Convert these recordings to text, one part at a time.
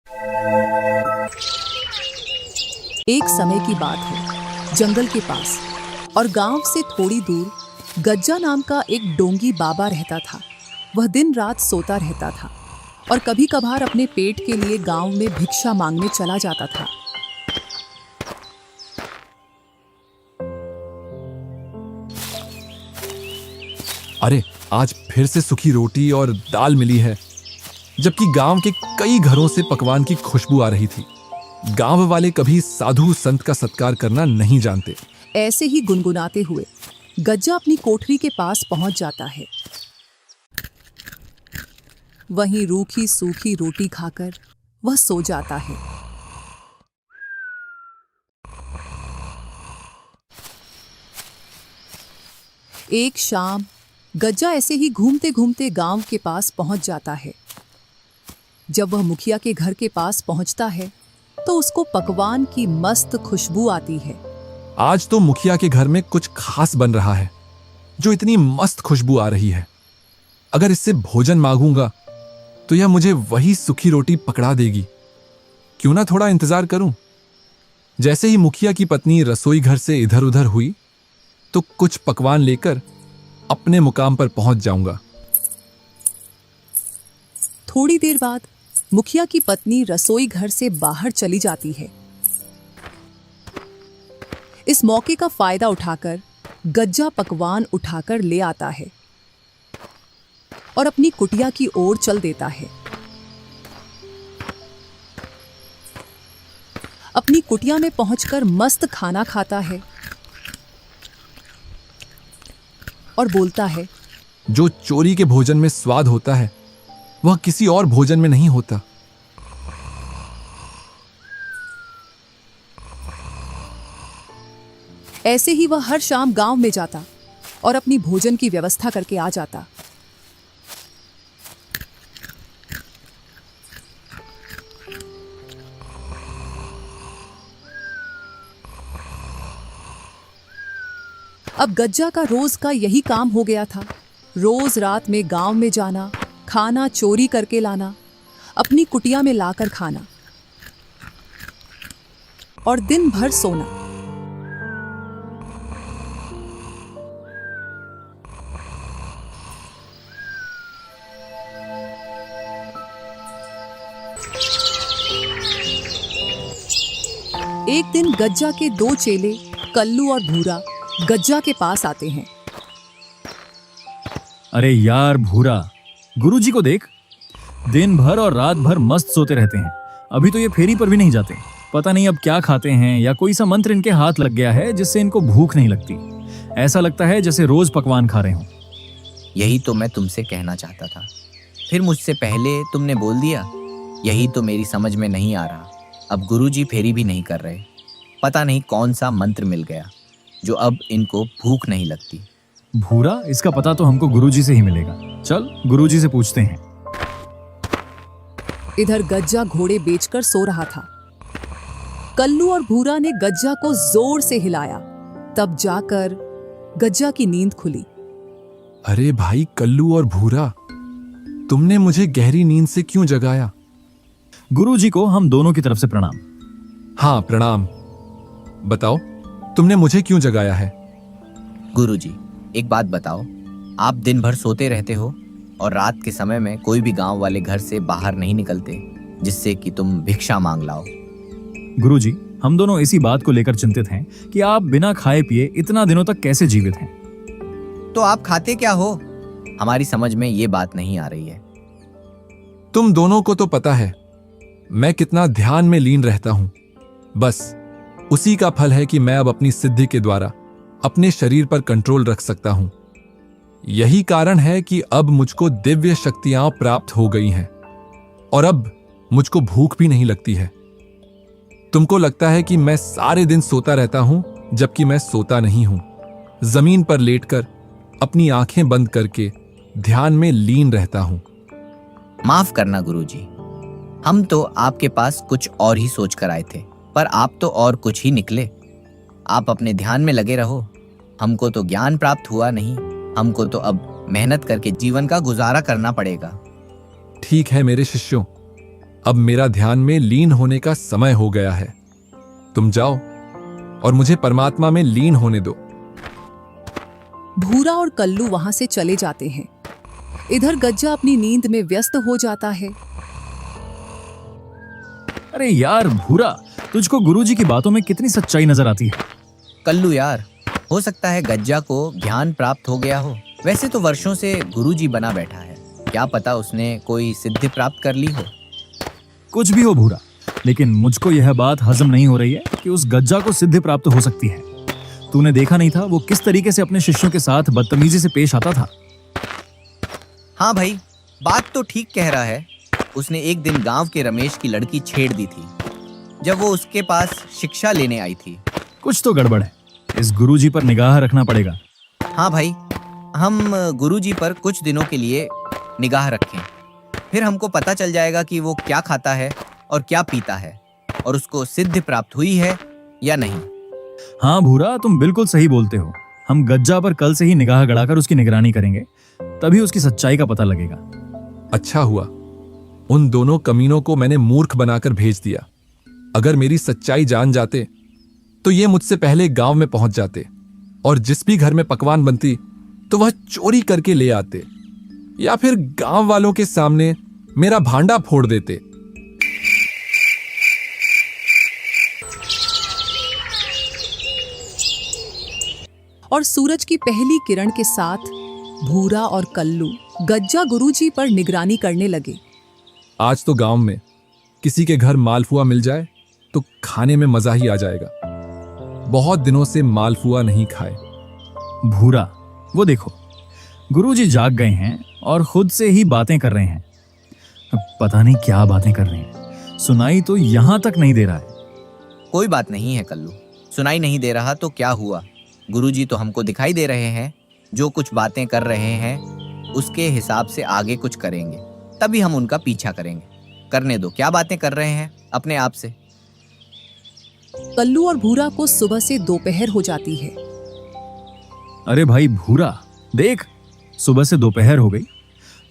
एक समय की बात है, जंगल के पास और गांव से थोड़ी दूर गज्जा नाम का एक डोंगी बाबा रहता था। वह दिन रात सोता रहता था और कभी कभार अपने पेट के लिए गांव में भिक्षा मांगने चला जाता था। अरे, आज फिर से सूखी रोटी और दाल मिली है, जबकि गांव के कई घरों से पकवान की खुशबू आ रही थी। गांव वाले कभी साधु संत का सत्कार करना नहीं जानते। ऐसे ही गुनगुनाते हुए गज्जा अपनी कोठरी के पास पहुंच जाता है। वहीं रूखी सूखी रोटी खाकर वह सो जाता है। एक शाम गज्जा ऐसे ही घूमते घूमते गांव के पास पहुंच जाता है। जब वह मुखिया के घर के पास पहुंचता है तो उसको पकवान की मस्त खुशबू आती है। आज तो मुखिया के घर में कुछ खास बन रहा है, जो इतनी मस्त खुशबू आ रही है। अगर इससे भोजन मांगूंगा तो यह मुझे वही सूखी रोटी पकड़ा देगी। क्यों ना थोड़ा इंतजार करूं। जैसे ही मुखिया की पत्नी रसोई घर से इधर उधर हुई तो कुछ पकवान लेकर अपने मुकाम पर पहुंच जाऊंगा। थोड़ी देर बाद मुखिया की पत्नी रसोई घर से बाहर चली जाती है। इस मौके का फायदा उठाकर गज्जा पकवान उठाकर ले आता है और अपनी कुटिया की ओर चल देता है। अपनी कुटिया में पहुंचकर मस्त खाना खाता है और बोलता है, जो चोरी के भोजन में स्वाद होता है वह किसी और भोजन में नहीं होता। ऐसे ही वह हर शाम गांव में जाता और अपनी भोजन की व्यवस्था करके आ जाता। अब गज्जा का रोज का यही काम हो गया था। रोज रात में गांव में जाना, खाना चोरी करके लाना, अपनी कुटिया में लाकर खाना और दिन भर सोना। एक दिन गज्जा के दो चेले कल्लू और भूरा गज्जा के पास आते हैं। अरे यार भूरा, गुरुजी को देख, दिन भर और रात भर मस्त सोते रहते हैं। अभी तो ये फेरी पर भी नहीं जाते। पता नहीं अब क्या खाते हैं, या कोई सा मंत्र इनके हाथ लग गया है जिससे इनको भूख नहीं लगती। ऐसा लगता है जैसे रोज पकवान खा रहे हों। यही तो मैं तुमसे कहना चाहता था, फिर मुझसे पहले तुमने बोल दिया। यही तो मेरी समझ में नहीं आ रहा। अब गुरुजी फेरी भी नहीं कर रहे। पता नहीं कौन सा मंत्र मिल गया जो अब इनको भूख नहीं लगती। भूरा, इसका पता तो हमको गुरुजी से ही मिलेगा। चल गुरुजी से पूछते हैं। इधर गज्जा घोड़े बेचकर सो रहा था। कल्लू और भूरा ने गज्जा को जोर से हिलाया, तब जाकर गज्जा की नींद खुली। अरे भाई कल्लू और भूरा, तुमने मुझे गहरी नींद से क्यों जगाया? गुरुजी को हम दोनों की तरफ से प्रणाम। हाँ प्रणाम। बताओ, तुमने मुझे क्यों जगाया है? गुरुजी, एक बात बताओ, आप दिन भर सोते रहते हो और रात के समय में कोई भी गांव वाले घर से बाहर नहीं निकलते जिससे कि तुम भिक्षा मांग लाओ। गुरुजी, हम दोनों इसी बात को लेकर चिंतित हैं कि आप बिना खाए पिए इतना दिनों तक कैसे जीवित हैं। तो आप खाते क्या हो? हमारी समझ में ये बात नहीं आ रही है। तुम दोनों को तो पता है मैं कितना ध्यान में लीन रहता हूं। बस उसी का फल है कि मैं अब अपनी सिद्धि के द्वारा अपने शरीर पर कंट्रोल रख सकता हूं। यही कारण है कि अब मुझको दिव्य शक्तियां प्राप्त हो गई हैं और अब मुझको भूख भी नहीं लगती है। तुमको लगता है कि मैं सारे दिन सोता रहता हूं, जबकि मैं सोता नहीं हूं। जमीन पर लेटकर अपनी आंखें बंद करके ध्यान में लीन रहता हूं। माफ करना गुरुजी, हम तो आपके पास कुछ और ही सोच कर आए थे, पर आप तो और कुछ ही निकले। आप अपने ध्यान में लगे रहो। हमको तो ज्ञान प्राप्त हुआ नहीं, हमको तो अब मेहनत करके जीवन का गुजारा करना पड़ेगा। ठीक है मेरे शिष्यों, अब मेरा ध्यान में लीन होने का समय हो गया है। तुम जाओ और मुझे परमात्मा में लीन होने दो। भूरा और कल्लू वहां से चले जाते हैं। इधर गज्जा अपनी नींद में व्यस्त हो जाता है। अरे यार भूरा, तुझको गुरुजी की बातों में कितनी सच्चाई नजर आती है। कल्लू यार, हो सकता है गज्जा को ज्ञान प्राप्त हो गया हो। वैसे तो वर्षों से गुरुजी बना बैठा है, क्या पता उसने कोई सिद्धि प्राप्त कर ली हो। कुछ भी हो भूरा, लेकिन मुझको यह बात हजम नहीं हो रही है कि उस गज्जा को सिद्धि प्राप्त हो सकती है। तूने देखा नहीं था वो किस तरीके से अपने शिष्यों के साथ बदतमीजी से पेश आता था। हाँ भाई, बात तो ठीक कह रहा है। उसने एक दिन गांव के रमेश की लड़की छेड़ दी थी जब वो उसके पास शिक्षा लेने आई थी। कुछ तो गड़बड़ है, इस गुरुजी पर निगाह रखना पड़ेगा। हाँ भाई, हम गुरुजी पर कुछ दिनों के लिए निगाह रखें, फिर हमको पता चल जाएगा कि वो क्या खाता है और क्या पीता है और उसको सिद्धि प्राप्त हुई है या नहीं। हाँ भूरा, तुम बिल्कुल सही बोलते हो। हम गज्जा पर कल से ही निगाह गड़ाकर उसकी निगरानी करेंगे, तभी उसकी सच्चाई का पता लगेगा। अच्छा हुआ उन दोनों कमीनों को मैंने मूर्ख बनाकर भेज दिया। अगर मेरी सच्चाई जान जाते तो ये मुझसे पहले गांव में पहुंच जाते और जिस भी घर में पकवान बनती तो वह चोरी करके ले आते या फिर गांव वालों के सामने मेरा भांडा फोड़ देते। और सूरज की पहली किरण के साथ भूरा और कल्लू गज्जा गुरुजी पर निगरानी करने लगे। आज तो गांव में किसी के घर मालपुआ मिल जाए तो खाने में मजा ही आ जाएगा। बहुत दिनों से मालपुआ नहीं खाए। भूरा, वो देखो, गुरुजी जाग गए हैं और खुद से ही बातें कर रहे हैं। अब पता नहीं क्या बातें कर रहे हैं, सुनाई तो यहां तक नहीं दे रहा है। कोई बात नहीं है कल्लू, सुनाई नहीं दे रहा तो क्या हुआ, गुरुजी तो हमको दिखाई दे रहे हैं। जो कुछ बातें कर रहे हैं उसके हिसाब से आगे कुछ करेंगे, तभी हम उनका पीछा करेंगे। करने दो, क्या बातें कर रहे हैं अपने आप से। कल्लू और भूरा को सुबह से दोपहर हो जाती है। अरे भाई भूरा, देख, सुबह से दोपहर हो गई।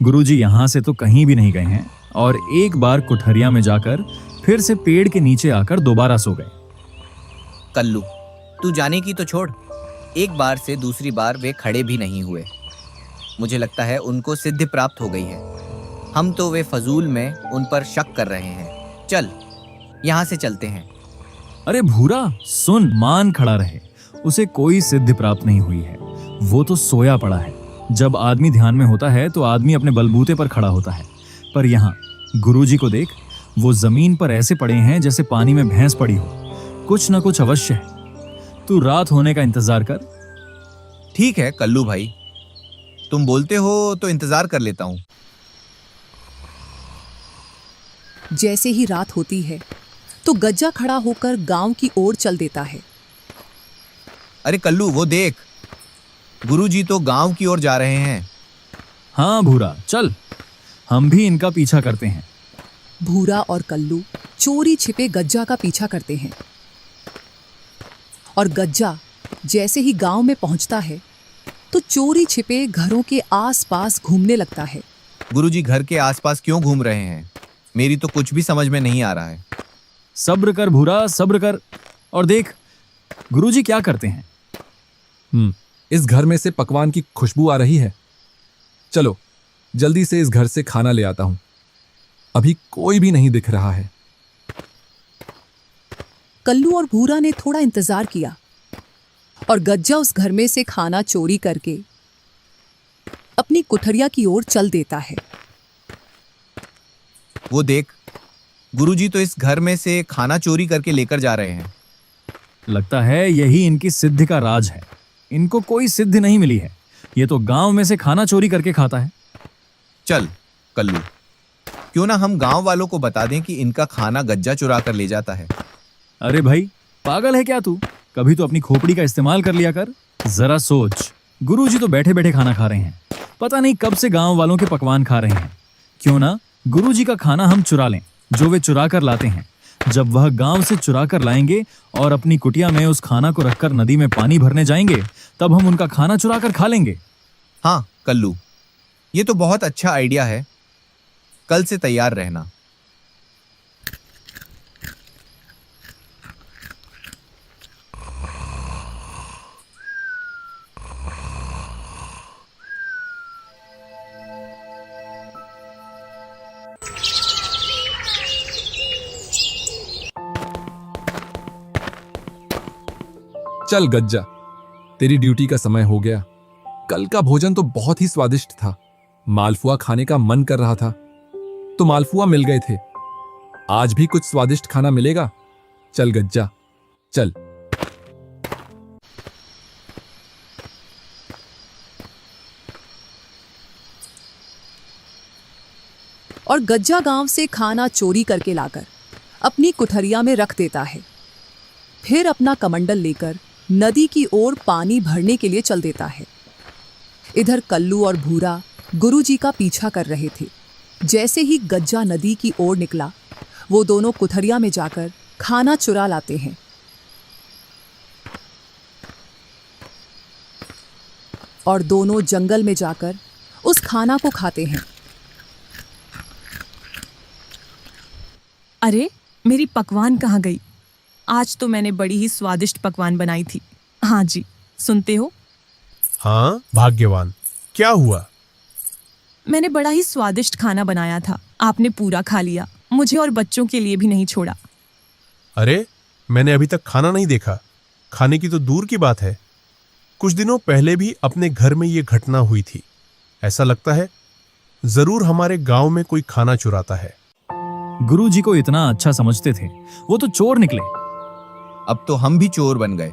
गुरुजी यहां से तो कहीं भी नहीं गए हैं और एक बार कुठरिया में जाकर फिर से पेड़ के नीचे आकर दोबारा सो गए। कल्लू, तू जाने की तो छोड़, एक बार से दूसरी बार वे खड़े भी नहीं हुए। मुझे लगता है उनको सिद्धि प्राप्त हो गई है। हम तो वे फजूल में उन पर शक कर रहे हैं। चल, यहाँ से चलते हैं। अरे भूरा सुन, मान खड़ा रहे, उसे कोई सिद्धि प्राप्त नहीं हुई है। वो तो सोया पड़ा है। जब आदमी ध्यान में होता है तो आदमी अपने बलबूते पर खड़ा होता है, पर यहाँ गुरुजी को देख, वो जमीन पर ऐसे पड़े हैं जैसे पानी में भैंस पड़ी हो। कुछ ना कुछ अवश्य है। तू रात होने का इंतजार कर। ठीक है कल्लू भाई, तुम बोलते हो तो इंतजार कर लेता हूँ। जैसे ही रात होती है तो गज्जा खड़ा होकर गांव की ओर चल देता है। अरे कल्लू, वो देख, गुरुजी तो गांव की ओर जा रहे हैं। हाँ भूरा, चल, हम भी इनका पीछा करते हैं। भूरा और कल्लू चोरी छिपे गज्जा का पीछा करते हैं और गज्जा जैसे ही गांव में पहुंचता है तो चोरी छिपे घरों के आसपास घूमने लगता है। गुरुजी घर के आसपास क्यों घूम रहे हैं, मेरी तो कुछ भी समझ में नहीं आ रहा है। सब्र कर भूरा, सब्र कर, और देख गुरुजी क्या करते हैं। इस घर में से पकवान की खुशबू आ रही है। चलो जल्दी से इस घर से खाना ले आता हूं। अभी कोई भी नहीं दिख रहा है। कल्लू और भूरा ने थोड़ा इंतजार किया और गज्जा उस घर में से खाना चोरी करके अपनी कुठरिया की ओर चल देता है। वो देख, गुरुजी तो इस घर में से खाना चोरी करके लेकर जा रहे हैं। लगता है यही इनकी सिद्धि का राज है। इनको कोई सिद्धि नहीं मिली है, ये तो गांव में से खाना चोरी करके खाता है। चल कल्लू, क्यों ना हम गांव वालों को बता दें कि इनका खाना गज्जा चुरा कर ले जाता है। अरे भाई, पागल है क्या तू? कभी तो अपनी खोपड़ी का इस्तेमाल कर लिया कर। जरा सोच, गुरुजी तो बैठे बैठे खाना खा रहे हैं, पता नहीं कब से गांव वालों के पकवान खा रहे हैं। क्यों ना गुरुजी का खाना हम चुरा लें, जो वे चुरा कर लाते हैं। जब वह गांव से चुरा कर लाएंगे और अपनी कुटिया में उस खाना को रखकर नदी में पानी भरने जाएंगे, तब हम उनका खाना चुरा कर खा लेंगे। हाँ कल्लू, ये तो बहुत अच्छा आइडिया है। कल से तैयार रहना। चल गज्जा, तेरी ड्यूटी का समय हो गया। कल का भोजन तो बहुत ही स्वादिष्ट था। मालपुआ खाने का मन कर रहा था तो मालपुआ मिल गए थे। आज भी कुछ स्वादिष्ट खाना मिलेगा। चल गज्जा, चल। और गज्जा गांव से खाना चोरी करके लाकर अपनी कुठरिया में रख देता है। फिर अपना कमंडल लेकर नदी की ओर पानी भरने के लिए चल देता है। इधर कल्लू और भूरा गुरुजी का पीछा कर रहे थे। जैसे ही गज्जा नदी की ओर निकला, वो दोनों कुठरिया में जाकर खाना चुरा लाते हैं। और दोनों जंगल में जाकर उस खाना को खाते हैं। अरे, मेरी पकवान कहाँ गई? आज तो मैंने बड़ी ही स्वादिष्ट पकवान बनाई थी। हाँ जी, सुनते हो? हाँ, भाग्यवान, क्या हुआ? मैंने बड़ा ही स्वादिष्ट खाना बनाया था। आपने पूरा खा लिया, मुझे और बच्चों के लिए भी नहीं छोड़ा। अरे, मैंने अभी तक खाना नहीं देखा। खाने की तो दूर की बात है। कुछ दिनों पहले भी अपने घर में ये घटना हुई थी। ऐसा लगता है जरूर हमारे गांव में कोई खाना चुराता है। गुरुजी को इतना अच्छा समझते थे, वो तो चोर निकले। अब तो हम भी चोर बन गए।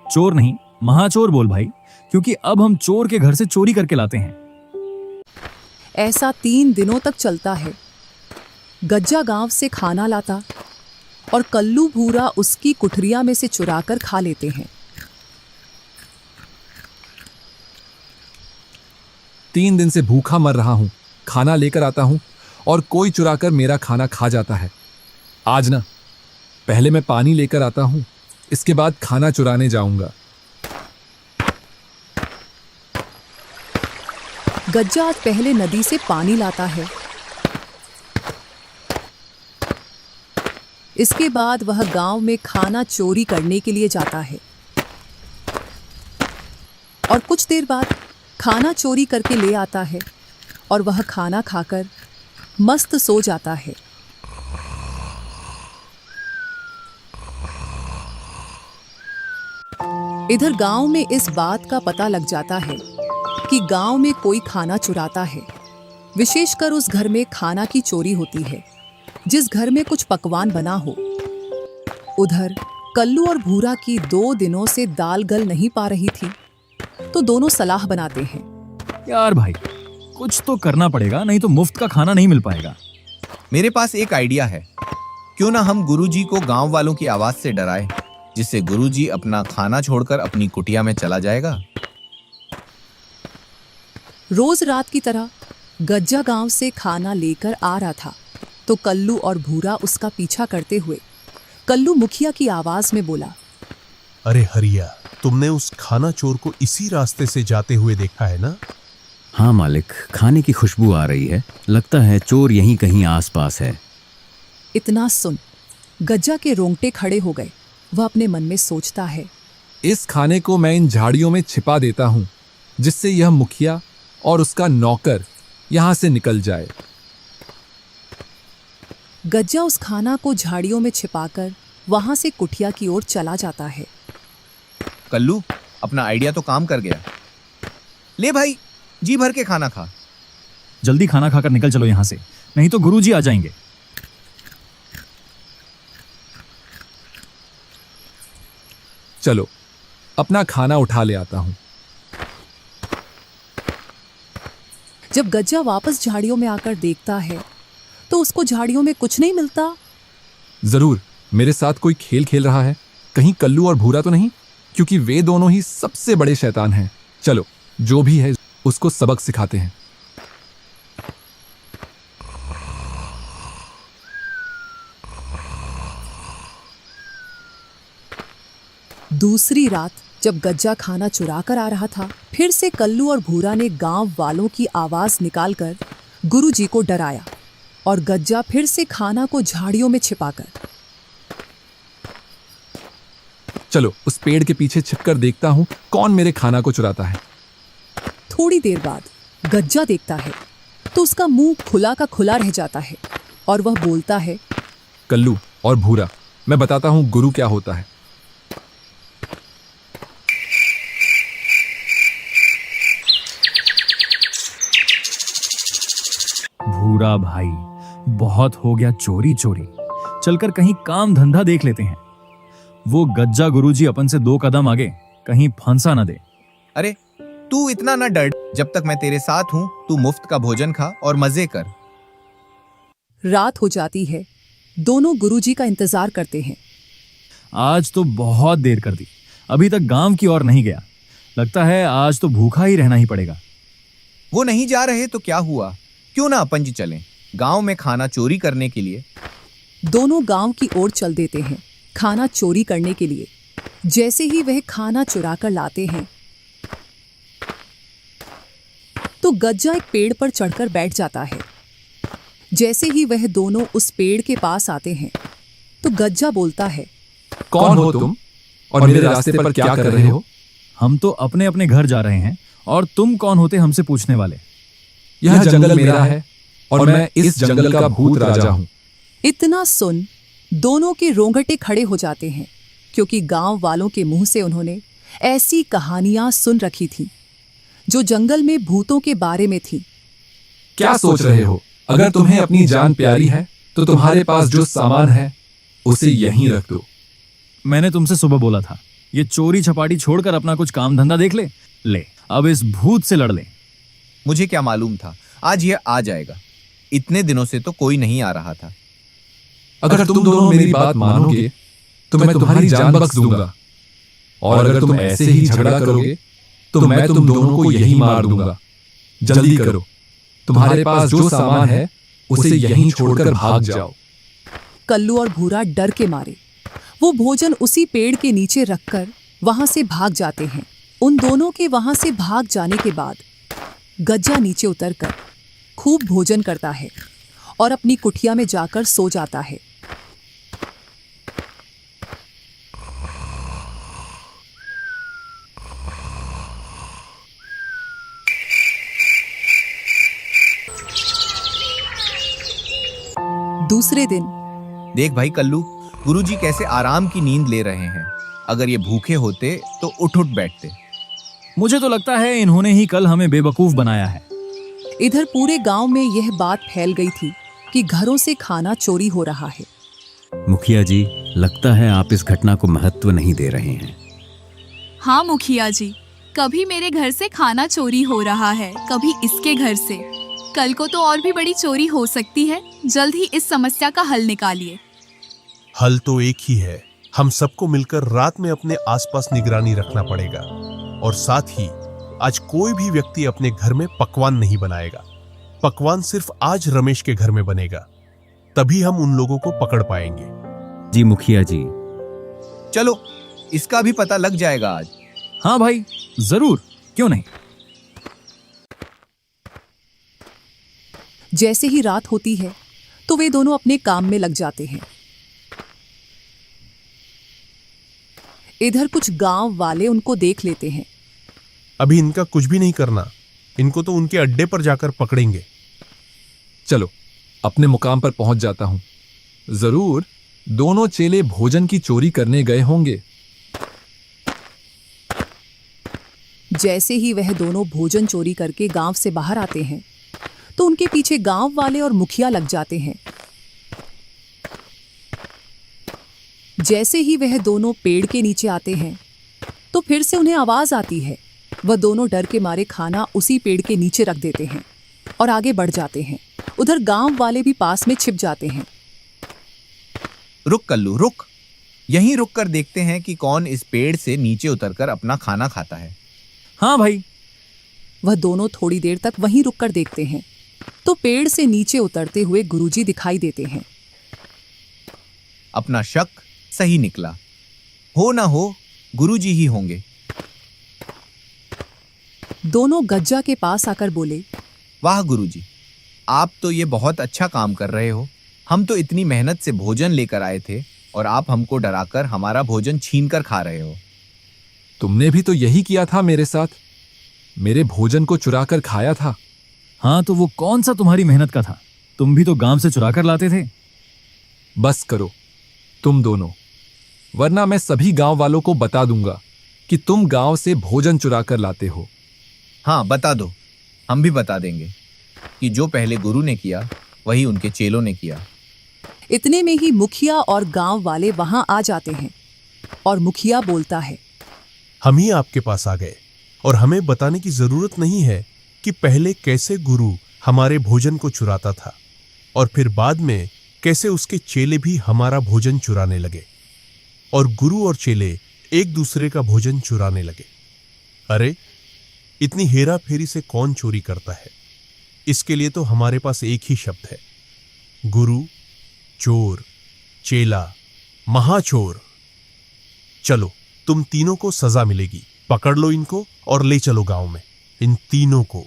चोर नहीं, महाचोर बोल भाई, क्योंकि अब हम चोर के घर से चोरी करके लाते हैं। ऐसा 3 दिनों तक चलता है। गज्जा गांव से खाना लाता और कल्लू भूरा उसकी कुठरिया में से चुराकर खा लेते हैं। 3 दिन से भूखा मर रहा हूं। खाना लेकर आता हूं और कोई चुराकर मेरा खाना खा जाता है। आज ना, पहले मैं पानी लेकर आता हूं, इसके बाद खाना चुराने जाऊंगा। गज्जा आज पहले नदी से पानी लाता है। इसके बाद वह गांव में खाना चोरी करने के लिए जाता है। और कुछ देर बाद खाना चोरी करके ले आता है और वह खाना खाकर मस्त सो जाता है। इधर गांव में इस बात का पता लग जाता है कि गांव में कोई खाना चुराता है। विशेषकर उस घर में खाना की चोरी होती है जिस घर में कुछ पकवान बना हो। उधर कल्लू और भूरा की 2 दिनों से दाल गल नहीं पा रही थी, तो दोनों सलाह बनाते हैं। यार भाई, कुछ तो करना पड़ेगा, नहीं तो मुफ्त का खाना नहीं मिल पाएगा। मेरे पास एक आइडिया है। क्यों ना हम गुरुजी को गांव वालों की आवाज से डराएं, जिससे गुरुजी अपना खाना छोड़कर अपनी कुटिया में चला जाएगा। रोज रात की तरह गज्जा गांव से खाना लेकर आ रहा था, तो कल्लू और भूरा उसका पीछा करते हुए कल्लू मुखिया की आवाज में बोला, अरे हरिया, तुमने उस खाना चोर को इसी रास्ते से जाते हुए देखा है ना? हाँ मालिक, खाने की खुशबू आ रही है। लगता है चोर यहीं कहीं आसपास है। इतना सुन गज्जा के रोंगटे खड़े हो गए। वह अपने मन में सोचता है, इस खाने को मैं इन झाड़ियों में छिपा देता हूं, जिससे यह मुखिया और उसका नौकर यहां से निकल जाए। गज्जा उस खाना को झाड़ियों में छिपाकर वहां से कुटिया की ओर चला जाता है। कल्लू, अपना आइडिया तो काम कर गया। ले भाई, जी भर के खाना खा। जल्दी खाना खाकर निकल चलो यहाँ से, नहीं तो गुरुजी आ जाएंगे। चलो, अपना खाना उठा ले आता हूं। जब गज्जा वापस झाड़ियों में आकर देखता है तो उसको झाड़ियों में कुछ नहीं मिलता। जरूर मेरे साथ कोई खेल खेल रहा है। कहीं कल्लू और भूरा तो नहीं, क्योंकि वे दोनों ही सबसे बड़े शैतान हैं। चलो, जो भी है उसको सबक सिखाते हैं। दूसरी रात जब गज्जा खाना चुरा कर आ रहा था, फिर से कल्लू और भूरा ने गांव वालों की आवाज निकालकर गुरुजी को डराया और गज्जा फिर से खाना को झाड़ियों में छिपाकर। चलो, उस पेड़ के पीछे छिपकर देखता हूं कौन मेरे खाना को चुराता है। थोड़ी देर बाद गज्जा देखता है तो उसका मुंह खुला का खुला रह जाता है और वह बोलता है, कल्लू और भूरा, मैं बताता हूं गुरु क्या होता है। भूरा भाई, बहुत हो गया चोरी चोरी। चलकर कहीं काम धंधा देख लेते हैं। वो गज्जा गुरुजी अपन से 2 कदम आगे, कहीं फंसा न दे। अरे तू इतना ना डर, जब तक मैं तेरे साथ हूं तू मुफ्त का भोजन खा और मजे कर। रात हो जाती है। दोनों गुरुजी का इंतजार करते हैं। आज तो बहुत देर कर दी, अभी तक गांव की ओर नहीं गया। लगता है आज तो भूखा ही रहना ही पड़ेगा। वो नहीं जा रहे तो क्या हुआ, क्यों ना अपन जी चलें गांव में खाना चोरी करने के लिए। दोनों गांव की ओर चल देते हैं खाना चोरी करने के लिए। जैसे ही वह खाना चुरा कर लाते हैं तो गज्जा एक पेड़ पर चढ़कर बैठ जाता है। जैसे ही वह दोनों उस पेड़ के पास आते हैं तो गज्जा बोलता है, कौन हो तुम और मेरे रास्ते पर क्या कर रहे हो? हम तो अपने अपने घर जा रहे हैं, और तुम कौन होते हमसे पूछने वाले? यह जंगल मेरा है और मैं इस जंगल का भूत राजा हूं। इतना सुन दोनों के रोंगटे खड़े हो जाते हैं, क्योंकि गांव वालों के मुंह से उन्होंने ऐसी कहानियां सुन रखी थी जो जंगल में भूतों के बारे में थी। क्या सोच रहे हो? अगर तुम्हें अपनी जान प्यारी है तो तुम्हारे पास जो सामान है उसे यहीं रख दो। मैंने तुमसे सुबह बोला था, ये चोरी छपाटी छोड़कर अपना कुछ काम धंधा देख ले। ले, अब इस भूत से लड़ ले। मुझे क्या मालूम था आज यह आ जाएगा। इतने दिनों से तो कोई नहीं आ रहा था। अगर तुम दोनों मेरी बात मानोगे तो मैं तुम्हारी जान बख्श दूंगा, और अगर तुम ऐसे ही झगड़ा करोगे तो मैं तुम दोनों को यहीं मार दूंगा। जल्दी करो, तुम्हारे पास जो सामान है उसे यहीं छोड़कर भाग जाओ। कल्लू और भूरा डर के मारे वो भोजन उसी पेड़ के नीचे रखकर वहां से भाग जाते हैं। उन दोनों के वहां से भाग जाने के बाद गज्जा नीचे उतरकर खूब भोजन करता है और अपनी कुटिया में जाकर सो जाता है। दूसरे दिन देख भाई कल्लू, गुरुजी कैसे आराम की नींद ले रहे हैं। अगर ये भूखे होते तो उठ उठ बैठते। मुझे तो लगता है इन्होंने ही कल हमें बेवकूफ बनाया है। इधर पूरे गांव में यह बात फैल गई थी कि घरों से खाना चोरी हो रहा है। मुखिया जी, लगता है आप इस घटना को महत्व नहीं दे रहे हैं। हाँ मुखिया जी, कभी मेरे घर से खाना चोरी हो रहा है, कभी इसके घर से। कल को तो और भी बड़ी चोरी हो सकती है। जल्द ही इस समस्या का हल निकालिए। हल तो एक ही है, हम सबको मिलकर रात में अपने आसपास निगरानी रखना पड़ेगा, और साथ ही आज कोई भी व्यक्ति अपने घर में पकवान नहीं बनाएगा। पकवान सिर्फ आज रमेश के घर में बनेगा, तभी हम उन लोगों को पकड़ पाएंगे। जी मुखिया जी। चलो, इसका भी पता लग जाएगा आज। हाँ भाई, जरूर, क्यों नहीं। जैसे ही रात होती है तो वे दोनों अपने काम में लग जाते हैं। इधर कुछ गांव वाले उनको देख लेते हैं। अभी इनका कुछ भी नहीं करना, इनको तो उनके अड्डे पर जाकर पकड़ेंगे। चलो, अपने मुकाम पर पहुंच जाता हूं। जरूर दोनों चेले भोजन की चोरी करने गए होंगे। जैसे ही वह दोनों भोजन चोरी करके गांव से बाहर आते हैं तो उनके पीछे गांव वाले और मुखिया लग जाते हैं। जैसे ही वह दोनों पेड़ के नीचे आते हैं तो फिर से उन्हें आवाज आती है। वह दोनों डर के मारे खाना उसी पेड़ के नीचे रख देते हैं और आगे बढ़ जाते हैं। उधर गांव वाले भी पास में छिप जाते हैं। रुक कल्लू, रुक। यहीं रुक कर देखते हैं कि कौन इस पेड़ से नीचे उतरकर अपना खाना खाता है। हाँ भाई। वह दोनों थोड़ी देर तक वहीं रुककर देखते हैं तो पेड़ से नीचे उतरते हुए गुरुजी दिखाई देते हैं। अपना शक सही निकला। हो ना हो गुरुजी ही होंगे। दोनों गज्जा के पास आकर बोले, वाह गुरुजी, आप तो ये बहुत अच्छा काम कर रहे हो। हम तो इतनी मेहनत से भोजन लेकर आए थे और आप हमको डराकर हमारा भोजन छीन कर खा रहे हो। तुमने भी तो यही किया था मेरे साथ, मेरे भोजन को चुरा कर खाया था। हाँ, तो वो कौन सा तुम्हारी मेहनत का था? तुम भी तो गांव से चुरा कर लाते थे। बस करो तुम दोनों, वरना मैं सभी गांव वालों को बता दूंगा कि तुम गांव से भोजन चुरा कर लाते हो। हाँ बता दो, हम भी बता देंगे कि जो पहले गुरु ने किया वही उनके चेलों ने किया। इतने में ही मुखिया और गांव वाले वहां आ जाते हैं और मुखिया बोलता है, हम ही आपके पास आ गए और हमें बताने की जरूरत नहीं है कि पहले कैसे गुरु हमारे भोजन को चुराता था और फिर बाद में कैसे उसके चेले भी हमारा भोजन चुराने लगे और गुरु और चेले एक दूसरे का भोजन चुराने लगे। अरे इतनी हेरा फेरी से कौन चोरी करता है? इसके लिए तो हमारे पास एक ही शब्द है, गुरु, चोर, चेला, महाचोर। चलो, तुम तीनों को सजा मिलेगी। पकड़ लो इनको और ले चलो गांव में, इन तीनों को।